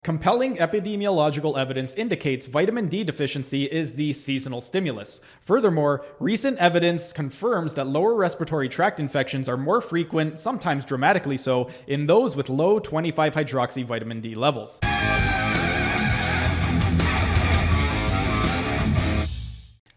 Compelling epidemiological evidence indicates vitamin D deficiency is the seasonal stimulus. Furthermore, recent evidence confirms that lower respiratory tract infections are more frequent, sometimes dramatically so, in those with low 25-hydroxy vitamin D levels.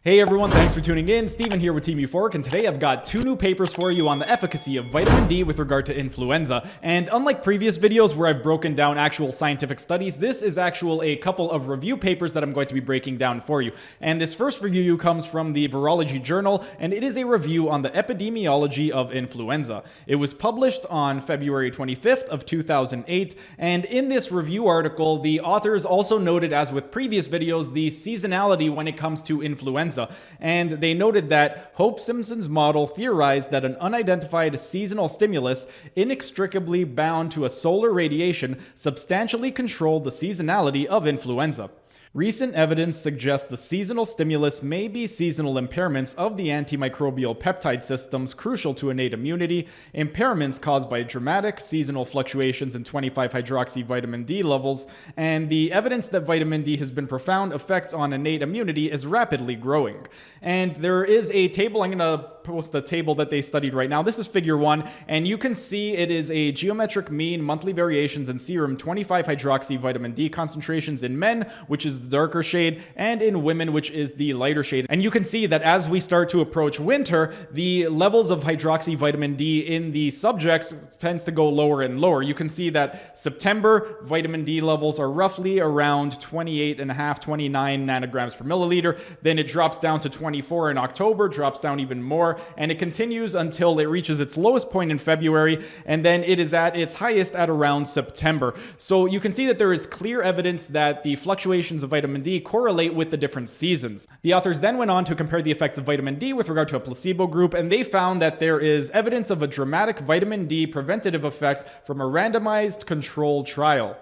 Hey everyone, thanks for tuning in. Steven here with Team Euphoric, and today I've got two new papers for you on the efficacy of vitamin D with regard to influenza. And unlike previous videos where I've broken down actual scientific studies, this is a couple of review papers that I'm going to be breaking down for you. And this first review comes from the Virology journal, and it is a review on the epidemiology of influenza. It was published on February 25th of 2008, and in this review article, the authors also noted, as with previous videos, the seasonality when it comes to influenza. And they noted that Hope-Simpson's model theorized that an unidentified seasonal stimulus inextricably bound to a solar radiation substantially controlled the seasonality of influenza. Recent evidence suggests the seasonal stimulus may be seasonal impairments of the antimicrobial peptide systems crucial to innate immunity, impairments caused by dramatic seasonal fluctuations in 25-hydroxy vitamin D levels, and the evidence that vitamin D has been profound effects on innate immunity is rapidly growing. And there is a table, I'm going to post a table that they studied right now. This is figure 1, and you can see it is a geometric mean monthly variations in serum 25-hydroxy vitamin D concentrations in men, which is the darker shade, and in women, which is the lighter shade. And you can see that as we start to approach winter, the levels of hydroxy vitamin D in the subjects tends to go lower and lower. You can see that September vitamin D levels are roughly around 28.5, 29 nanograms per milliliter. Then it drops down to 24 in October, drops down even more, and it continues until it reaches its lowest point in February, and then it is at its highest at around September. So you can see that there is clear evidence that the fluctuations of vitamin D correlate with the different seasons. The authors then went on to compare the effects of vitamin D with regard to a placebo group, and they found that there is evidence of a dramatic vitamin D preventative effect from a randomized controlled trial.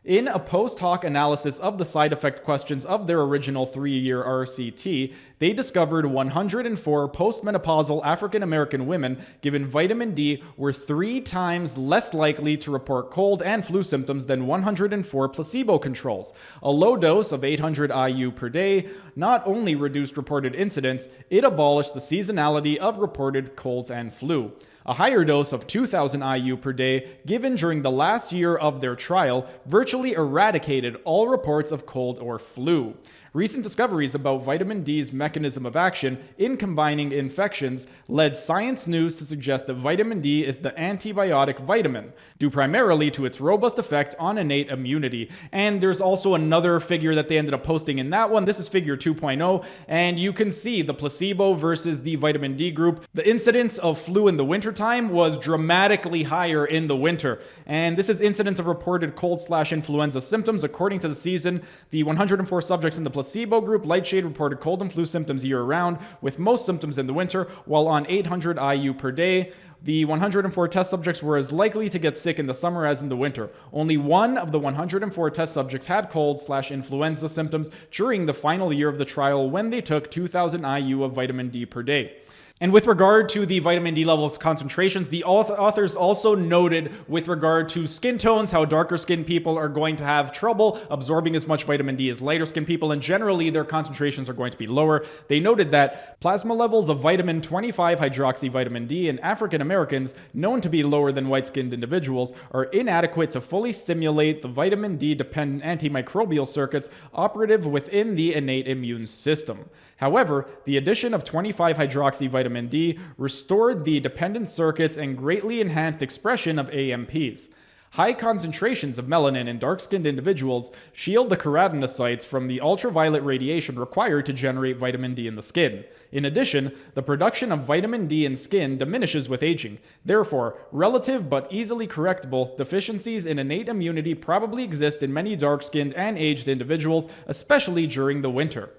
In a post-hoc analysis of the side effect questions of their original 3-year RCT, they discovered 104 postmenopausal African American women given vitamin D were 3 times less likely to report cold and flu symptoms than 104 placebo controls. A low dose of 800 IU per day not only reduced reported incidence, it abolished the seasonality of reported colds and flu. A higher dose of 2,000 IU per day given during the last year of their trial virtually eradicated all reports of cold or flu. Recent discoveries about vitamin D's mechanism of action in combining infections led Science News to suggest that vitamin D is the antibiotic vitamin, due primarily to its robust effect on innate immunity. And there's also another figure that they ended up posting in that one. This is figure 2.0, and you can see the placebo versus the vitamin D group. The incidence of flu in the wintertime was dramatically higher in the winter. And this is incidence of reported cold/influenza symptoms according to the season. The 104 subjects in the placebo group, light shade, reported cold and flu symptoms year-round, with most symptoms in the winter, while on 800 IU per day. The 104 test subjects were as likely to get sick in the summer as in the winter. Only one of the 104 test subjects had cold/influenza symptoms during the final year of the trial when they took 2,000 IU of vitamin D per day. And with regard to the vitamin D levels concentrations, the authors also noted with regard to skin tones, how darker skinned people are going to have trouble absorbing as much vitamin D as lighter skinned people, and generally their concentrations are going to be lower. They noted that plasma levels of vitamin 25-hydroxy vitamin D in African Americans, known to be lower than white-skinned individuals, are inadequate to fully stimulate the vitamin D-dependent antimicrobial circuits operative within the innate immune system. However, the addition of 25-hydroxy vitamin D restored the dependent circuits and greatly enhanced expression of AMPs. High concentrations of melanin in dark-skinned individuals shield the keratinocytes from the ultraviolet radiation required to generate vitamin D in the skin. In addition, the production of vitamin D in skin diminishes with aging. Therefore, relative but easily correctable deficiencies in innate immunity probably exist in many dark-skinned and aged individuals, especially during the winter.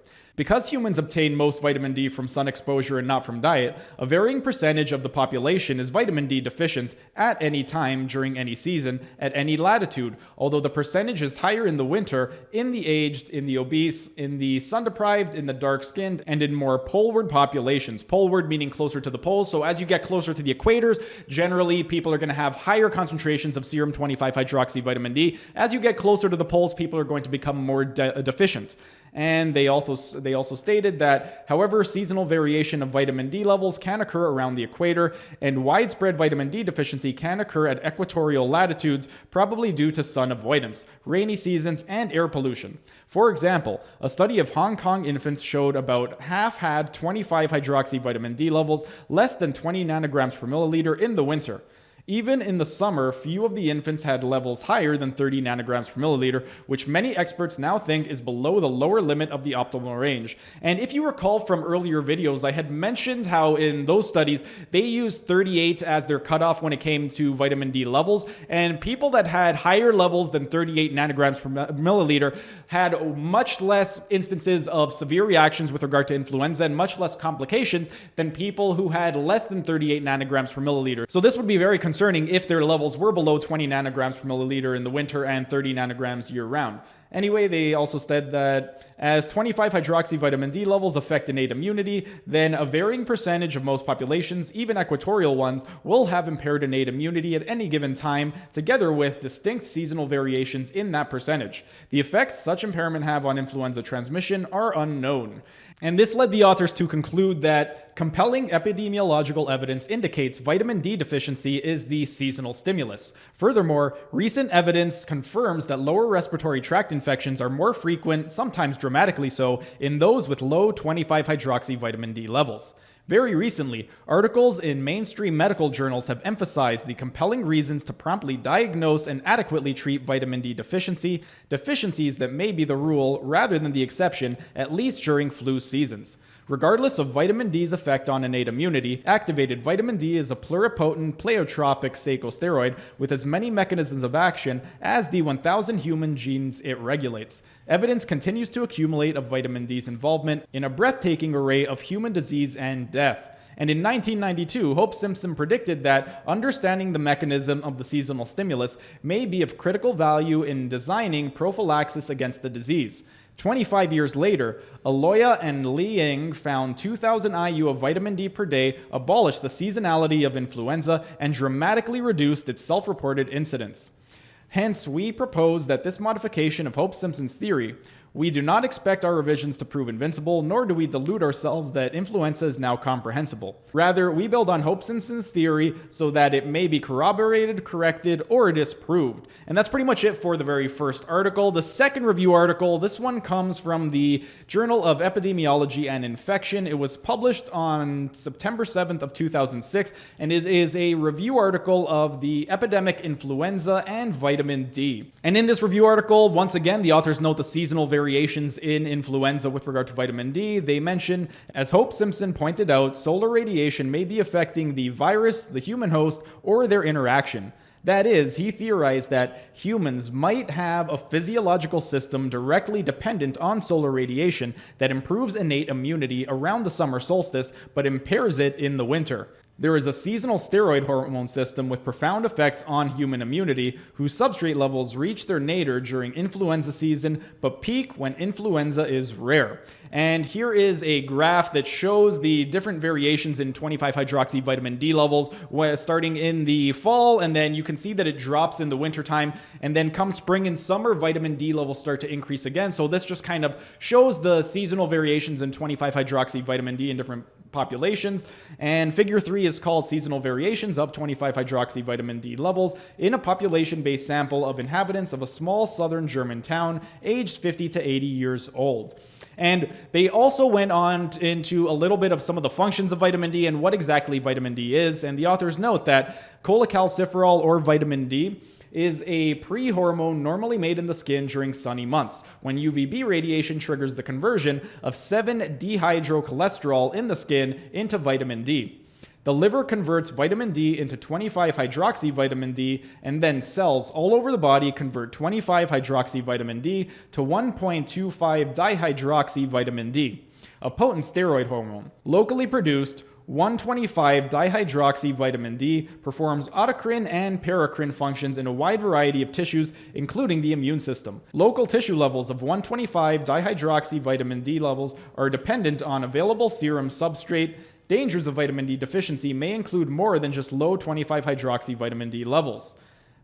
Because humans obtain most vitamin D from sun exposure and not from diet, a varying percentage of the population is vitamin D deficient at any time during any season at any latitude, although the percentage is higher in the winter, in the aged, in the obese, in the sun-deprived, in the dark-skinned, and in more poleward populations. Poleward meaning closer to the poles, so as you get closer to the equators, generally people are going to have higher concentrations of serum 25-hydroxy vitamin D. As you get closer to the poles, people are going to become more deficient. And they also stated that, however, seasonal variation of vitamin D levels can occur around the equator, and widespread vitamin D deficiency can occur at equatorial latitudes, probably due to sun avoidance, rainy seasons, and air pollution. For example, a study of Hong Kong infants showed about half had 25-hydroxy vitamin D levels less than 20 nanograms per milliliter in the winter. Even in the summer, few of the infants had levels higher than 30 nanograms per milliliter, which many experts now think is below the lower limit of the optimal range. And if you recall from earlier videos, I had mentioned how in those studies, they used 38 as their cutoff when it came to vitamin D levels, and people that had higher levels than 38 nanograms per milliliter had much less instances of severe reactions with regard to influenza and much less complications than people who had less than 38 nanograms per milliliter. So this would be very concerning if their levels were below 20 nanograms per milliliter in the winter and 30 nanograms year-round. Anyway, they also said that as 25-hydroxy vitamin D levels affect innate immunity, then a varying percentage of most populations, even equatorial ones, will have impaired innate immunity at any given time, together with distinct seasonal variations in that percentage. The effects such impairment have on influenza transmission are unknown. And this led the authors to conclude that compelling epidemiological evidence indicates vitamin D deficiency is the seasonal stimulus. Furthermore, recent evidence confirms that lower respiratory tract infections are more frequent, sometimes dramatically so, in those with low 25-hydroxy vitamin D levels. Very recently, articles in mainstream medical journals have emphasized the compelling reasons to promptly diagnose and adequately treat vitamin D deficiency, deficiencies that may be the rule rather than the exception, at least during flu seasons. Regardless of vitamin D's effect on innate immunity, activated vitamin D is a pluripotent pleiotropic sacchosteroid with as many mechanisms of action as the 1,000 human genes it regulates. Evidence continues to accumulate of vitamin D's involvement in a breathtaking array of human disease and death. And in 1992, Hope Simpson predicted that understanding the mechanism of the seasonal stimulus may be of critical value in designing prophylaxis against the disease. 25 years later, Aloya and Liang found 2,000 IU of vitamin D per day abolished the seasonality of influenza and dramatically reduced its self-reported incidence. Hence, we propose that this modification of Hope Simpson's theory, we do not expect our revisions to prove invincible, nor do we delude ourselves that influenza is now comprehensible. Rather, we build on Hope Simpson's theory so that it may be corroborated, corrected, or disproved. And that's pretty much it for the very first article. The second review article, this one comes from the Journal of Epidemiology and Infection. It was published on September 7th of 2006, and it is a review article of the epidemic influenza and vitamin D. And in this review article, once again, the authors note the seasonal variations in influenza with regard to vitamin D. They mention, as Hope Simpson pointed out, solar radiation may be affecting the virus, the human host, or their interaction. That is, he theorized that humans might have a physiological system directly dependent on solar radiation that improves innate immunity around the summer solstice, but impairs it in the winter. There is a seasonal steroid hormone system with profound effects on human immunity, whose substrate levels reach their nadir during influenza season, but peak when influenza is rare. And here is a graph that shows the different variations in 25-hydroxy vitamin D levels starting in the fall, and then you can see that it drops in the wintertime, and then come spring and summer, vitamin D levels start to increase again. So this just kind of shows the seasonal variations in 25-hydroxy vitamin D in different populations. And figure 3 is called seasonal variations of 25-hydroxy vitamin D levels in a population-based sample of inhabitants of a small southern German town aged 50 to 80 years old. And they also went on into a little bit of some of the functions of vitamin D and what exactly vitamin D is. And the authors note that cholecalciferol, or vitamin D, is a pre-hormone normally made in the skin during sunny months, when UVB radiation triggers the conversion of 7-dehydrocholesterol in the skin into vitamin D. The liver converts vitamin D into 25-hydroxy vitamin D, and then cells all over the body convert 25-hydroxy vitamin D to 1.25-dihydroxy vitamin D, a potent steroid hormone. Locally produced 125-dihydroxy vitamin D performs autocrine and paracrine functions in a wide variety of tissues, including the immune system. Local tissue levels of 125-dihydroxy vitamin D levels are dependent on available serum substrate. Dangers of vitamin D deficiency may include more than just low 25-hydroxy vitamin D levels.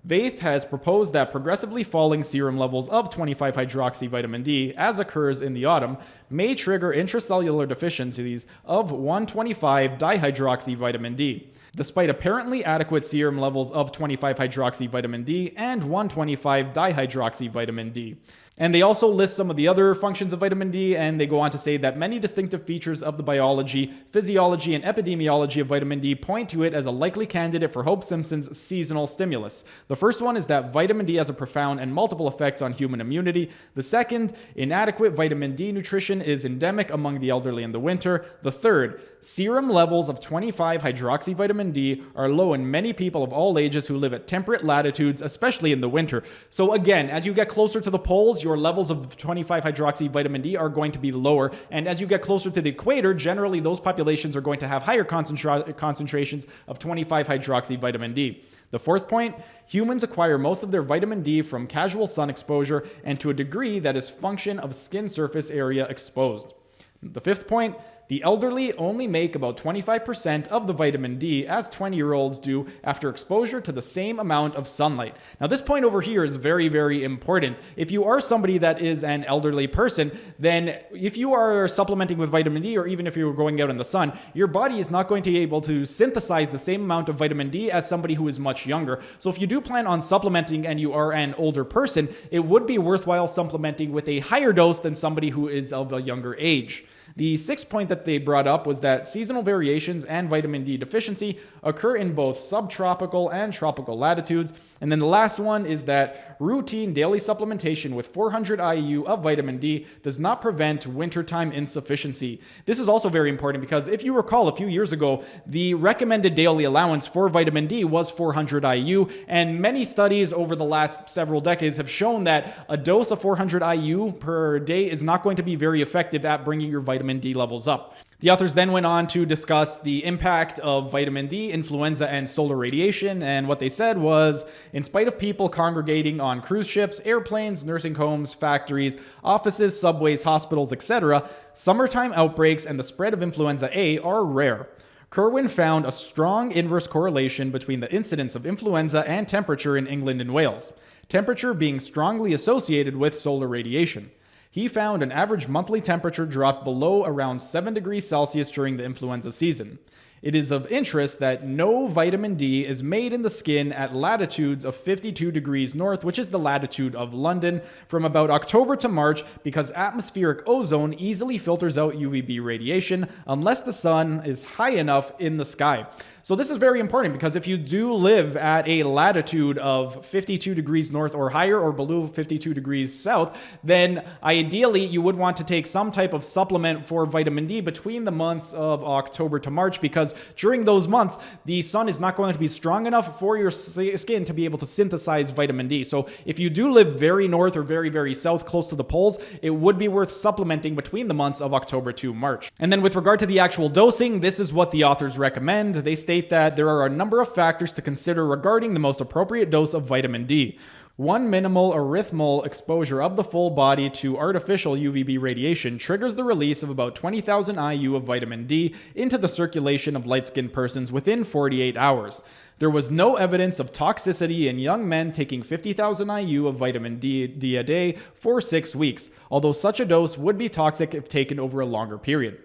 Vaith has proposed that progressively falling serum levels of 25-hydroxy vitamin D, as occurs in the autumn, may trigger intracellular deficiencies of 125-dihydroxy vitamin D. Despite apparently adequate serum levels of 25-hydroxy vitamin D and 125-dihydroxy vitamin D. And they also list some of the other functions of vitamin D, and they go on to say that many distinctive features of the biology, physiology, and epidemiology of vitamin D point to it as a likely candidate for Hope Simpson's seasonal stimulus. The first one is that vitamin D has a profound and multiple effects on human immunity. The second, inadequate vitamin D nutrition is endemic among the elderly in the winter. The third, serum levels of 25-hydroxy vitamin D are low in many people of all ages who live at temperate latitudes, especially in the winter. So again, as you get closer to the poles, your levels of 25-hydroxy vitamin D are going to be lower. And as you get closer to the equator, generally those populations are going to have higher concentrations of 25-hydroxy vitamin D. The fourth point, humans acquire most of their vitamin D from casual sun exposure and to a degree that is function of skin surface area exposed. The fifth point, the elderly only make about 25% of the vitamin D as 20-year-olds do after exposure to the same amount of sunlight. Now, this point over here is very, very important. If you are somebody that is an elderly person, then if you are supplementing with vitamin D, or even if you're going out in the sun, your body is not going to be able to synthesize the same amount of vitamin D as somebody who is much younger. So if you do plan on supplementing and you are an older person, it would be worthwhile supplementing with a higher dose than somebody who is of a younger age. The sixth point that they brought up was that seasonal variations and vitamin D deficiency occur in both subtropical and tropical latitudes. And then the last one is that routine daily supplementation with 400 IU of vitamin D does not prevent wintertime insufficiency. This is also very important because if you recall a few years ago, the recommended daily allowance for vitamin D was 400 IU, and many studies over the last several decades have shown that a dose of 400 IU per day is not going to be very effective at bringing your vitamin D levels up. The authors then went on to discuss the impact of vitamin D, influenza, and solar radiation, and what they said was, in spite of people congregating on cruise ships, airplanes, nursing homes, factories, offices, subways, hospitals, etc., summertime outbreaks and the spread of influenza A are rare. Kerwin found a strong inverse correlation between the incidence of influenza and temperature in England and Wales, temperature being strongly associated with solar radiation. He found an average monthly temperature dropped below around 7 degrees Celsius during the influenza season. It is of interest that no vitamin D is made in the skin at latitudes of 52 degrees north, which is the latitude of London, from about October to March, because atmospheric ozone easily filters out UVB radiation unless the sun is high enough in the sky. So this is very important because if you do live at a latitude of 52 degrees north or higher, or below 52 degrees south, then ideally you would want to take some type of supplement for vitamin D between the months of October to March, because during those months, the sun is not going to be strong enough for your skin to be able to synthesize vitamin D. So if you do live very north or very, very south, close to the poles, it would be worth supplementing between the months of October to March. And then with regard to the actual dosing, this is what the authors recommend. They state that there are a number of factors to consider regarding the most appropriate dose of vitamin D. One minimal arithmal exposure of the full body to artificial UVB radiation triggers the release of about 20,000 IU of vitamin D into the circulation of light-skinned persons within 48 hours. There was no evidence of toxicity in young men taking 50,000 IU of vitamin D a day for 6 weeks, although such a dose would be toxic if taken over a longer period.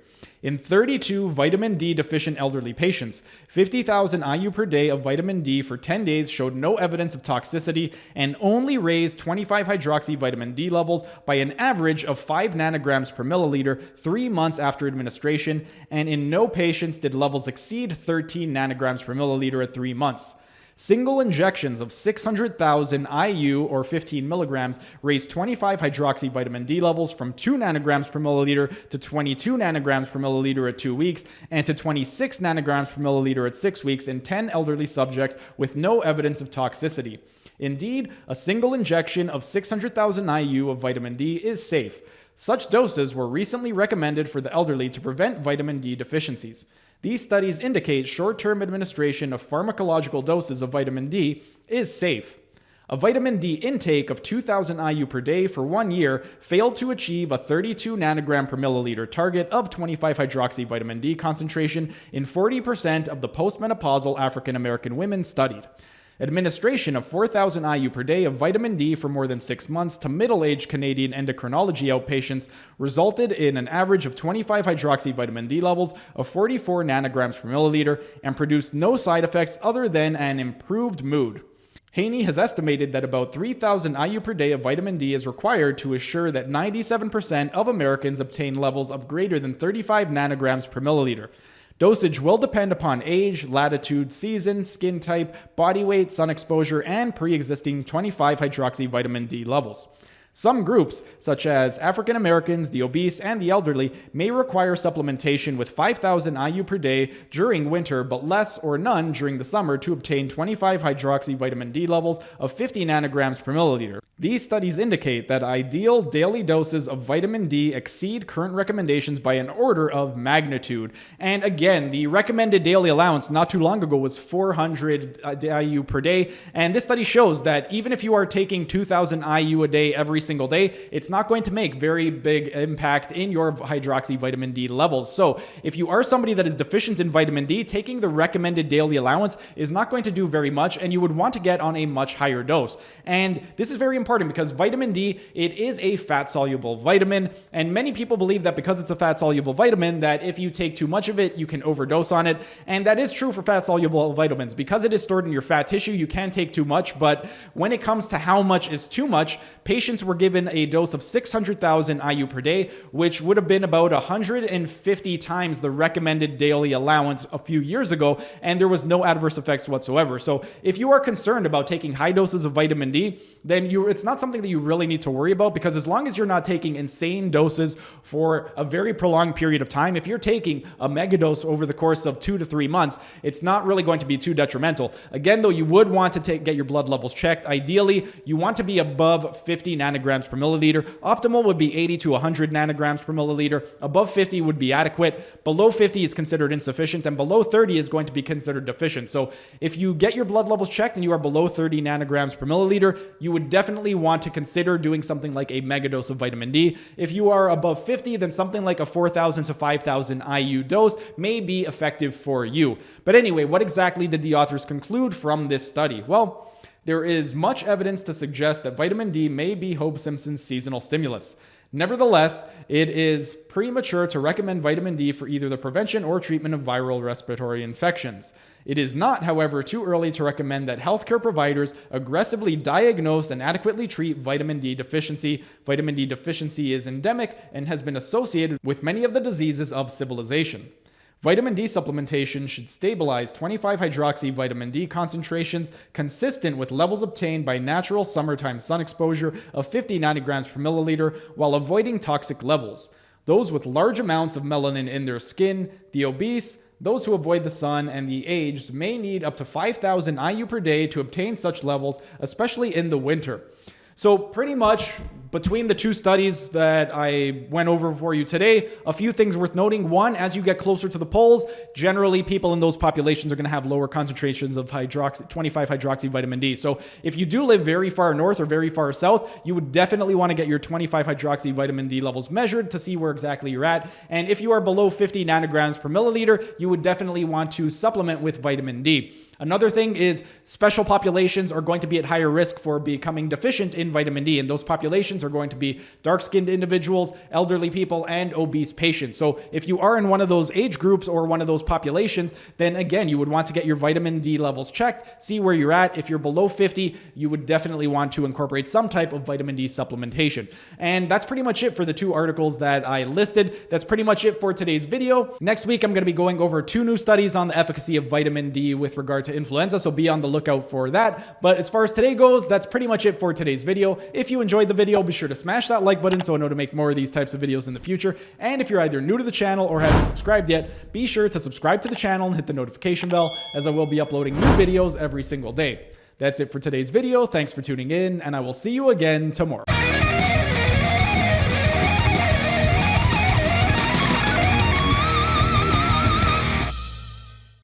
In 32 vitamin D deficient elderly patients, 50,000 IU per day of vitamin D for 10 days showed no evidence of toxicity and only raised 25-hydroxy vitamin D levels by an average of 5 nanograms per milliliter 3 months after administration, and in no patients did levels exceed 13 nanograms per milliliter at 3 months. Single injections of 600,000 IU or 15 milligrams raised 25-hydroxy vitamin D levels from 2 nanograms per milliliter to 22 nanograms per milliliter at 2 weeks and to 26 nanograms per milliliter at 6 weeks in 10 elderly subjects with no evidence of toxicity. Indeed, a single injection of 600,000 IU of vitamin D is safe. Such doses were recently recommended for the elderly to prevent vitamin D deficiencies. These studies indicate short-term administration of pharmacological doses of vitamin D is safe. A vitamin D intake of 2,000 IU per day for 1 year failed to achieve a 32 nanogram per milliliter target of 25-hydroxy vitamin D concentration in 40% of the postmenopausal African American women studied. Administration of 4,000 IU per day of vitamin D for more than 6 months to middle-aged Canadian endocrinology outpatients resulted in an average of 25-hydroxy vitamin D levels of 44 nanograms per milliliter and produced no side effects other than an improved mood. Haney has estimated that about 3,000 IU per day of vitamin D is required to assure that 97% of Americans obtain levels of greater than 35 nanograms per milliliter. Dosage will depend upon age, latitude, season, skin type, body weight, sun exposure, and pre-existing 25-hydroxy vitamin D levels. Some groups, such as African Americans, the obese, and the elderly, may require supplementation with 5,000 IU per day during winter, but less or none during the summer to obtain 25-hydroxy vitamin D levels of 50 nanograms per milliliter. These studies indicate that ideal daily doses of vitamin D exceed current recommendations by an order of magnitude. And again, the recommended daily allowance not too long ago was 400 IU per day. And this study shows that even if you are taking 2,000 IU a day every single day, it's not going to make very big impact in your hydroxy vitamin D levels. So if you are somebody that is deficient in vitamin D, taking the recommended daily allowance is not going to do very much, and you would want to get on a much higher dose. And this is very important because vitamin D, it is a fat-soluble vitamin, and many people believe that because it's a fat-soluble vitamin, that if you take too much of it, you can overdose on it. And that is true for fat-soluble vitamins. Because it is stored in your fat tissue, you can take too much, but when it comes to how much is too much, patients were given a dose of 600,000 IU per day, which would have been about 150 times the recommended daily allowance a few years ago, and there was no adverse effects whatsoever. So if you are concerned about taking high doses of vitamin D, then it's not something that you really need to worry about, because as long as you're not taking insane doses for a very prolonged period of time, if you're taking a megadose over the course of 2 to 3 months, it's not really going to be too detrimental. Again, though, you would want to get your blood levels checked. Ideally, you want to be above 50 nanograms per milliliter. Optimal would be 80 to 100 nanograms per milliliter. Above 50 would be adequate. Below 50 is considered insufficient, and below 30 is going to be considered deficient. So if you get your blood levels checked and you are below 30 nanograms per milliliter, you would definitely want to consider doing something like a megadose of vitamin D. If you are above 50, then something like a 4,000 to 5,000 IU dose may be effective for you. But anyway, what exactly did the authors conclude from this study? Well, there is much evidence to suggest that vitamin D may be Hope Simpson's seasonal stimulus. Nevertheless, it is premature to recommend vitamin D for either the prevention or treatment of viral respiratory infections. It is not, however, too early to recommend that healthcare providers aggressively diagnose and adequately treat vitamin D deficiency. Vitamin D deficiency is endemic and has been associated with many of the diseases of civilization. Vitamin D supplementation should stabilize 25-hydroxy vitamin D concentrations consistent with levels obtained by natural summertime sun exposure of 50 nanograms per milliliter while avoiding toxic levels. Those with large amounts of melanin in their skin, the obese, those who avoid the sun, and the aged may need up to 5,000 IU per day to obtain such levels, especially in the winter. So pretty much between the two studies that I went over for you today, a few things worth noting. One, as you get closer to the poles, generally people in those populations are going to have lower concentrations of 25-hydroxy vitamin D. So if you do live very far north or very far south, you would definitely want to get your 25-hydroxy vitamin D levels measured to see where exactly you're at. And if you are below 50 nanograms per milliliter, you would definitely want to supplement with vitamin D. Another thing is special populations are going to be at higher risk for becoming deficient in vitamin D, and those populations populations are going to be dark-skinned individuals, elderly people, and obese patients. So if you are in one of those age groups or one of those populations, then again, you would want to get your vitamin D levels checked, see where you're at. If you're below 50, you would definitely want to incorporate some type of vitamin D supplementation. And that's pretty much it for the 2 articles that I listed. That's pretty much it for today's video. Next week, I'm going to be going over 2 new studies on the efficacy of vitamin D with regard to influenza, so be on the lookout for that. But as far as today goes, that's pretty much it for today's video. If you enjoyed the video, be sure to smash that like button so I know to make more of these types of videos in the future. And if you're either new to the channel or haven't subscribed yet, be sure to subscribe to the channel and hit the notification bell, as I will be uploading new videos every single day. That's it for today's video. Thanks for tuning in, and I will see you again tomorrow.